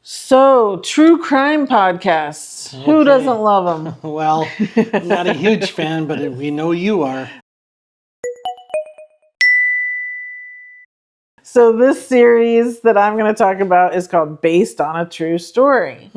So, true crime podcasts. Okay. Who doesn't love them? Well, I'm not a huge fan, but we know you are. So this series that I'm going to talk about is called Based on a True Story.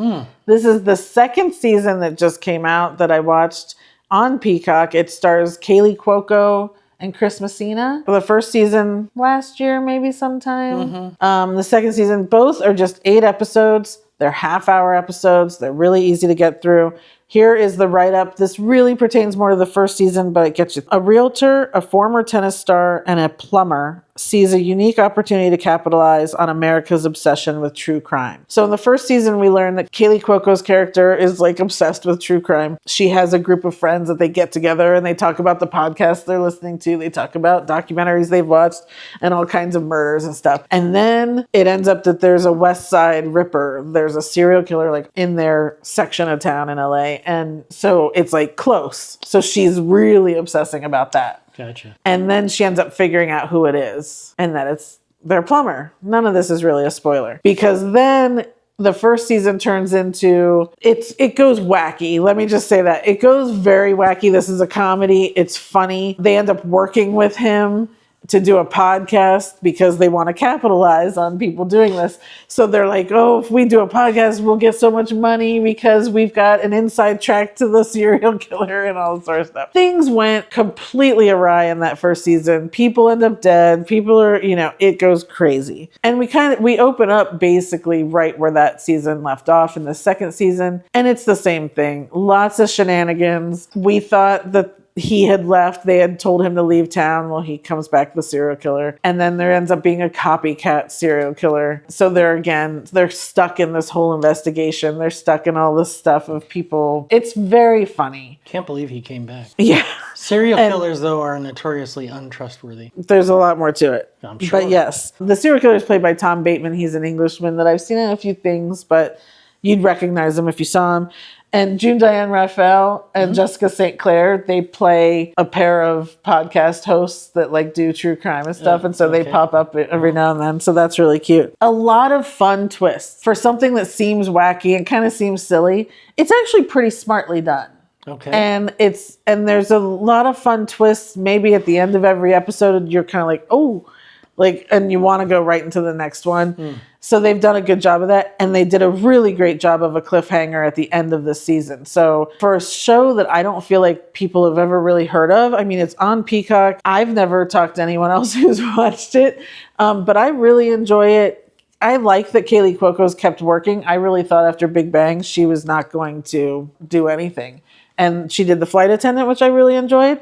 This is the second season that just came out that I watched on Peacock. It stars Kaley, Cuoco, and Chris Messina. The first season last year, maybe sometime. The second season, both are just 8 episodes. They're half-hour episodes. They're really easy to get through. Here is the write-up. This really pertains more to the first season, but it gets you. A realtor, a former tennis star, and a plumber sees a unique opportunity to capitalize on America's obsession with true crime. So in the first season, we learn that Kaley Cuoco's character is like obsessed with true crime. She has a group of friends that they get together and they talk about the podcasts they're listening to. They talk about documentaries they've watched and all kinds of murders and stuff. And then it ends up that there's a West Side Ripper. There's a serial killer like in their section of town in LA. And so it's like close. So she's really obsessing about that. Gotcha. And then she ends up figuring out who it is and that it's their plumber. None of this is really a spoiler because then the first season turns into, it goes wacky. Let me just say that. It goes very wacky. This is a comedy. It's funny. They end up working with him to do a podcast because they want to capitalize on people doing this. So they're like, oh, if we do a podcast, we'll get so much money because we've got an inside track to the serial killer and all this sort of stuff. Things went completely awry in that first season. People end up dead. People are, it goes crazy. And we open up basically right where that season left off in the second season. And it's the same thing. Lots of shenanigans. We thought that he had left. They had told him to leave town. Well, he comes back the serial killer. And then there ends up being a copycat serial killer. So they're stuck in this whole investigation. They're stuck in all this stuff of people. It's very funny. Can't believe he came back. Yeah. Serial killers, though, are notoriously untrustworthy. There's a lot more to it. I'm sure. But yes, the serial killer is played by Tom Bateman. He's an Englishman that I've seen in a few things, but you'd recognize him if you saw him. And June Diane Raphael and Jessica St. Clair, they play a pair of podcast hosts that like do true crime and stuff. And so they pop up every now and then. So that's really cute. A lot of fun twists. For something that seems wacky and kind of seems silly, it's actually pretty smartly done. Okay. And there's a lot of fun twists. Maybe at the end of every episode, you're kind of like, oh, and you want to go right into the next one. So they've done a good job of that. And they did a really great job of a cliffhanger at the end of the season. So for a show that I don't feel like people have ever really heard of, I mean, it's on Peacock. I've never talked to anyone else who's watched it, but I really enjoy it. I like that Kaley Cuoco's kept working. I really thought after Big Bang, she was not going to do anything. And she did The Flight Attendant, which I really enjoyed.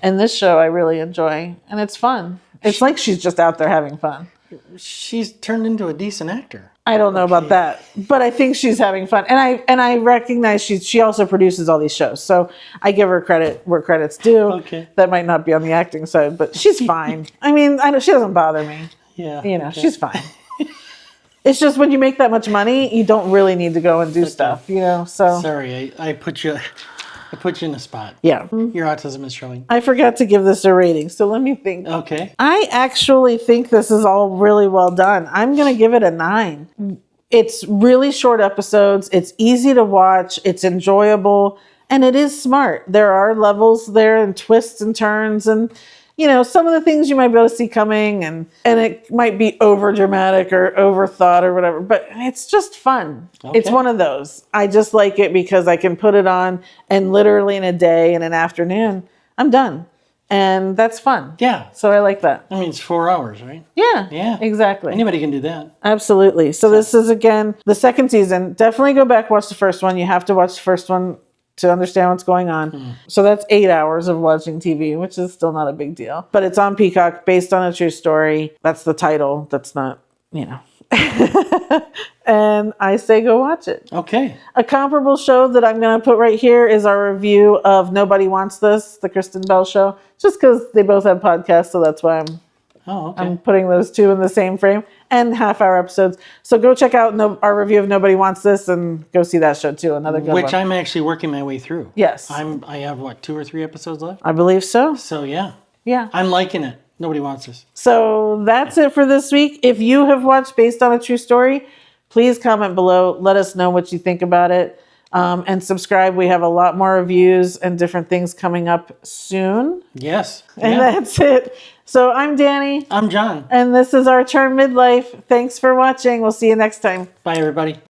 And this show I really enjoy. And it's fun. It's like she's just out there having fun. She's turned into a decent actor. I don't know about that, but I think she's having fun. And I recognize she also produces all these shows. So I give her credit where credit's due. Okay. That might not be on the acting side, but she's fine. I mean, she doesn't bother me. Yeah. She's fine. It's just when you make that much money, you don't really need to go and do stuff, so. Sorry, I put you in a spot. Yeah. Your autism is showing. I forgot to give this a rating, so let me think. Okay. I actually think this is all really well done. I'm going to give it a 9. It's really short episodes. It's easy to watch. It's enjoyable. And it is smart. There are levels there and twists and turns and, some of the things you might be able to see coming and it might be over dramatic or overthought or whatever, but it's just fun. Okay. It's one of those. I just like it because I can put it on and literally in a day and an afternoon, I'm done. And that's fun. Yeah. So I like that. I mean, it's 4 hours, right? Yeah. Yeah. Exactly. Anybody can do that. Absolutely. So this is, again, the second season. Definitely go back, watch the first one. You have to watch the first one to understand what's going on. So that's 8 hours of watching TV, which is still not a big deal. But it's on Peacock, based on a true story. That's the title. That's not, And I say go watch it. Okay. A comparable show that I'm going to put right here is our review of Nobody Wants This, the Kristen Bell show. Just because they both have podcasts, so that's why I'm putting those two in the same frame. And half-hour episodes. So go check out our review of Nobody Wants This and go see that show too. Another good one. Which I'm actually working my way through. Yes. I have, 2 or 3 episodes left? I believe so. So, yeah. Yeah. I'm liking it. Nobody Wants This. So that's it for this week. If you have watched Based on a True Story, Please comment below. Let us know what you think about it. And subscribe. We have a lot more reviews and different things coming up soon. Yes. And that's it. So I'm Danny. I'm John. And this is our Turn Midlife. Thanks for watching. We'll see you next time. Bye, everybody.